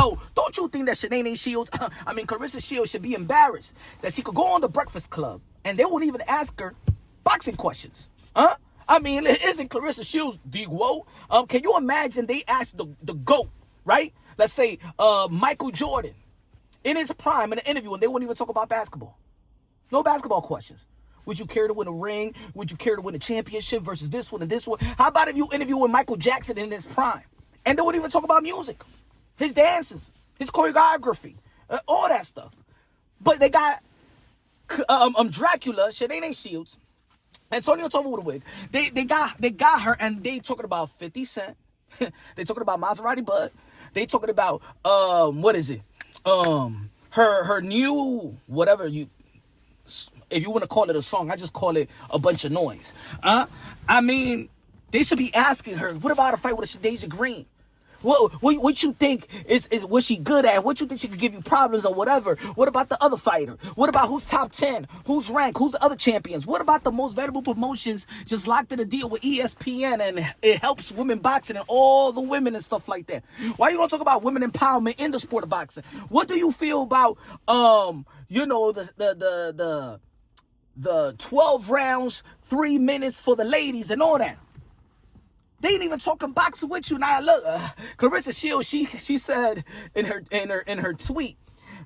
Yo, don't you think that Claressa Shields should be embarrassed that she could go on the Breakfast Club and they won't even ask her boxing questions? Huh? I mean, isn't Claressa Shields the whoa? Can you imagine they asked the GOAT, right? Let's say Michael Jordan in his prime in an interview and they wouldn't even talk about basketball. No basketball questions. Would you care to win a ring? Would you care to win a championship versus this one and this one? How about if you interview with Michael Jackson in his prime and they wouldn't even talk about music, his dances, his choreography, all that stuff? But they got Dracula, Claressa Shields, Antonio Tova with a wig. They got her and they talking about 50 Cent. They talking about Maserati Bud. They talking about what is it? Her new whatever you. If you want to call it a song, I just call it a bunch of noise. I mean, they should be asking her, what about a fight with a Shadeja Green? What you think is what she good at? What you think she could give you problems or whatever? What about the other fighter? What about who's top 10? Who's ranked? Who's the other champions? What about the most valuable promotions just locked in a deal with ESPN and it helps women boxing and all the women and stuff like that? Why you gonna talk about women empowerment in the sport of boxing? What do you feel about the 12 rounds, 3 minutes for the ladies and all that? They ain't even talking boxing with you. Now look, Claressa Shields, she said in her tweet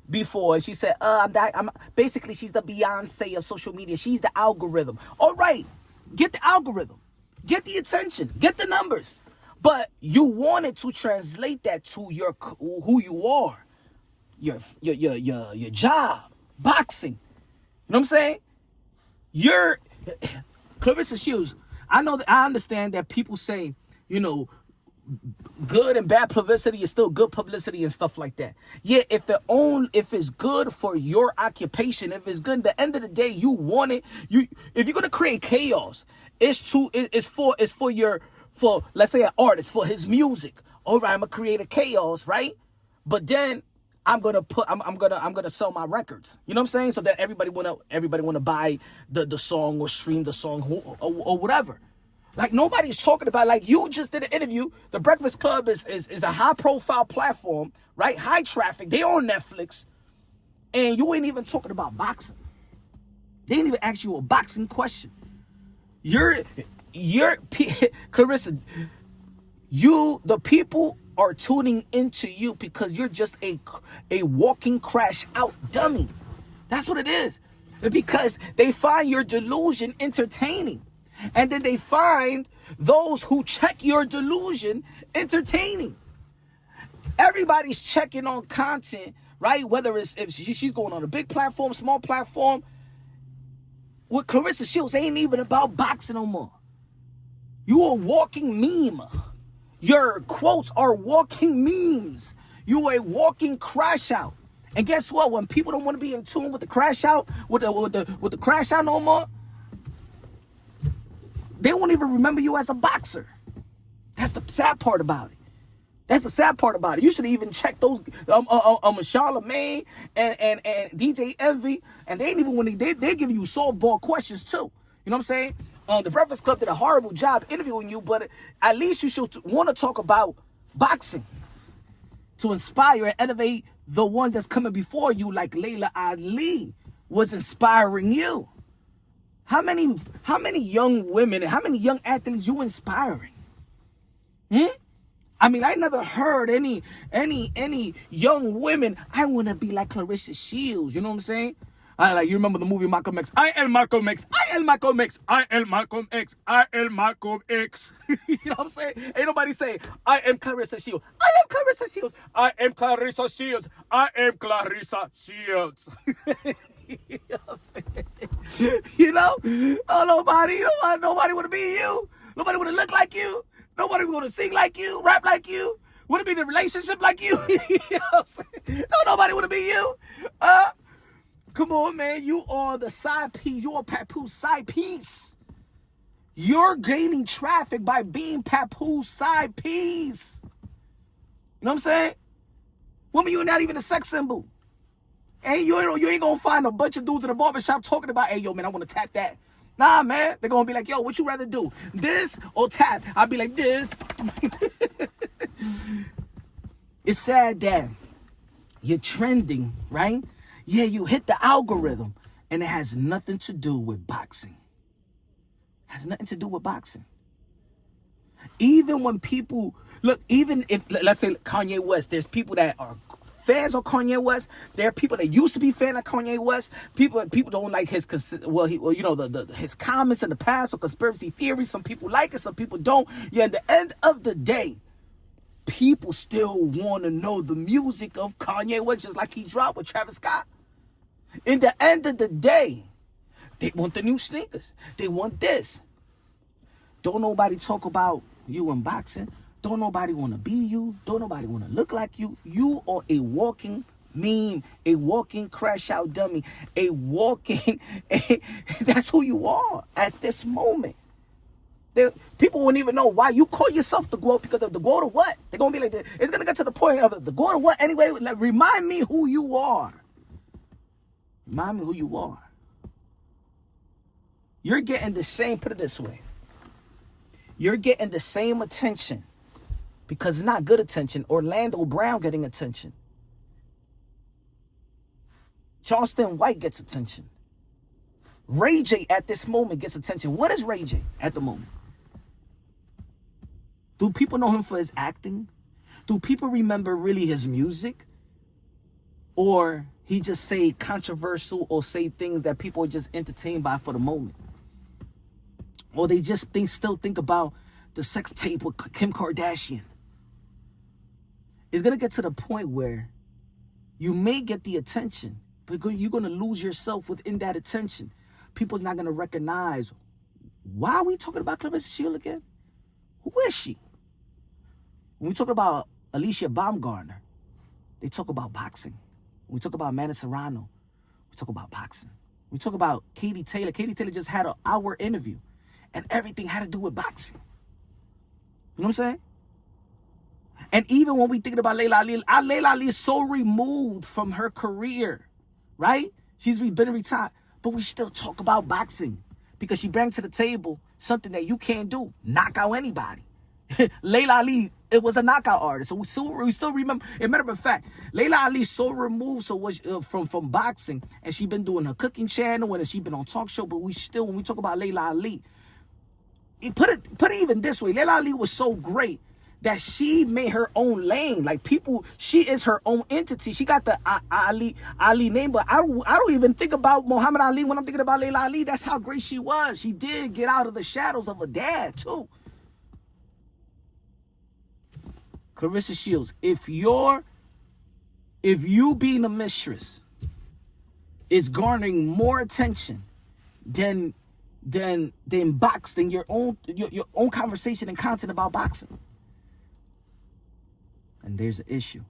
before, she said, I'm basically she's the Beyonce of social media. She's the algorithm. All right, get the algorithm, get the attention, get the numbers, but you wanted to translate that to who you are, your job, boxing. You know what I'm saying? You're Claressa Shields. I understand that people say, good and bad publicity is still good publicity and stuff like that. Yeah, if it's good for your occupation, if it's good, at the end of the day, you want it. If you're gonna create chaos, it's for let's say an artist, for his music. All right, I'm gonna create a chaos, right? But then I'm gonna sell my records. You know what I'm saying? So that everybody wanna buy the song or stream the song or whatever. Like nobody's talking about, like you just did an interview. The Breakfast Club is a high profile platform, right? High traffic. They on Netflix, and you ain't even talking about boxing. They ain't even ask you a boxing question. You're Claressa. The people are tuning into you because you're just a walking crash out dummy. That's what it is. Because they find your delusion entertaining. And then they find those who check your delusion entertaining. Everybody's checking on content, right? Whether if she's going on a big platform, small platform. With Claressa Shields, ain't even about boxing no more. You a walking meme. Your quotes are walking memes. You a walking crash out. And guess what? When people don't want to be in tune with the crash out, with the crash out no more, they won't even remember you as a boxer. That's the sad part about it. That's the sad part about it. You should even check those Charlamagne and DJ Envy, and they ain't even when they give you softball questions too. You know what I'm saying? The Breakfast Club did a horrible job interviewing you, but at least you should want to talk about boxing to inspire and elevate the ones that's coming before you, like Layla Ali was inspiring you. How many young women and how many young athletes you inspiring? I mean, I never heard any young women, I want to be like Claressa Shields. You know what I'm saying? You remember the movie Malcolm X? I am Malcolm X. I am Malcolm X. I am Malcolm X. I am Malcolm X. You know what I'm saying? Ain't nobody saying, I am Claressa Shields. I am Claressa Shields. I am Claressa Shields. I am Claressa Shields. You know what I'm saying? Nobody want to be you. Nobody want to look like you. Nobody want to sing like you, rap like you. Want to be in a relationship like you. You know what I'm saying? Nobody want to be you. Come on, man. You are the side piece. You are Papoose side piece. You're gaining traffic by being Papoose side piece. You know what I'm saying? Woman, you're not even a sex symbol. And you ain't gonna find a bunch of dudes in a barbershop talking about, hey, yo, man, I want to tap that. Nah, man. They're gonna be like, yo, what you rather do? This or tap? I'll be like, this. It's sad that you're trending, right? Yeah, you hit the algorithm, and it has nothing to do with boxing. It has nothing to do with boxing. Even when people, look, even if, let's say Kanye West, there's people that are fans of Kanye West. There are people that used to be fan of Kanye West. People don't like his, his comments in the past or conspiracy theories. Some people like it, some people don't. Yeah, at the end of the day, people still want to know the music of Kanye West, just like he dropped with Travis Scott. In the end of the day, they want the new sneakers. They want this. Don't nobody talk about you in boxing. Don't nobody want to be you. Don't nobody want to look like you. You are a walking meme, a walking crash out dummy, a walking, that's who you are at this moment. People wouldn't even know why you call yourself the GOAT, because of the GOAT or what? They're going to be like, it's going to get to the point of the GOAT or what anyway. Like, remind me who you are. Remind me who you are. You're getting the same, put it this way. You're getting the same attention, because it's not good attention. Orlando Brown getting attention. Charleston White gets attention. Ray J at this moment gets attention. What is Ray J at the moment? Do people know him for his acting? Do people remember really his music? Or he just say controversial or say things that people are just entertained by for the moment? Or they just still think about the sex tape with Kim Kardashian? It's going to get to the point where you may get the attention, but you're going to lose yourself within that attention. People's not going to recognize, why are we talking about Claressa Shields again? Who is she? When we talk about Alicia Baumgartner, they talk about boxing. When we talk about Amanda Serrano, we talk about boxing. We talk about Katie Taylor. Katie Taylor just had an hour interview, and everything had to do with boxing. You know what I'm saying? And even when we thinking about Layla Ali is so removed from her career, right? She's been retired, but we still talk about boxing because she brings to the table something that you can't do: knock out anybody. Layla Ali, it was a knockout artist, so we still remember. As a matter of fact, Layla Ali so removed from boxing, and she been doing her cooking channel, and she been on talk show. But we still, when we talk about Layla Ali, put it even this way: Layla Ali was so great that she made her own lane. Like, people, she is her own entity. She got the Ali name, but I don't even think about Muhammad Ali when I'm thinking about Layla Ali. That's how great she was. She did get out of the shadows of her dad too. Claressa Shields, if you being a mistress is garnering more attention than boxing, your own conversation and content about boxing, and there's an issue.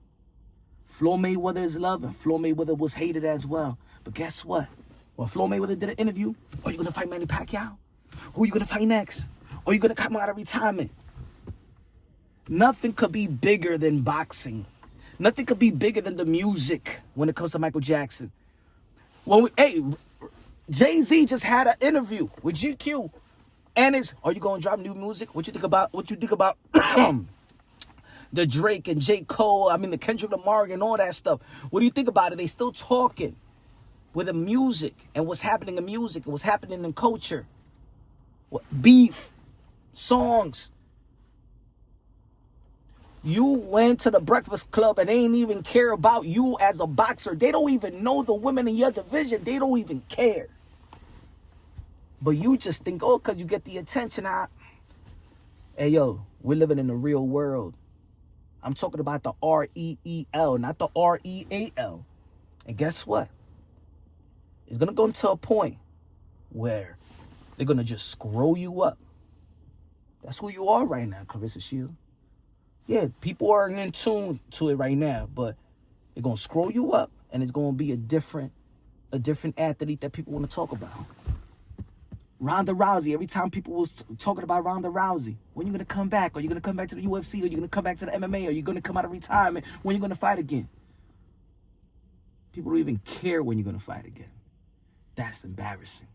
Floyd Mayweather is loved, and Floyd Mayweather was hated as well. But guess what? When Floyd Mayweather did an interview, are you gonna fight Manny Pacquiao? Who are you gonna fight next? Are you gonna come out of retirement? Nothing could be bigger than boxing. Nothing could be bigger than the music when it comes to Michael Jackson. Jay-Z just had an interview with GQ, and it's, are you gonna drop new music? What you think about the Drake and J. Cole, the Kendrick Lamar and all that stuff? What do you think about it? They still talking with the music and what's happening in music and what's happening in culture. Beef, songs. You went to the Breakfast Club and they ain't even care about you as a boxer. They don't even know the women in your division. They don't even care. But you just think, oh, because you get the attention. Hey, yo, we're living in the real world. I'm talking about the REEL, not the REAL. And guess what? It's going to go into a point where they're going to just scroll you up. That's who you are right now, Claressa Shields. Yeah, people aren't in tune to it right now, but they're going to scroll you up, and it's going to be a different athlete that people want to talk about. Ronda Rousey, every time people was talking about Ronda Rousey, when are you going to come back? Are you going to come back to the UFC? Are you going to come back to the MMA? Are you going to come out of retirement? When are you going to fight again? People don't even care when you're going to fight again. That's embarrassing.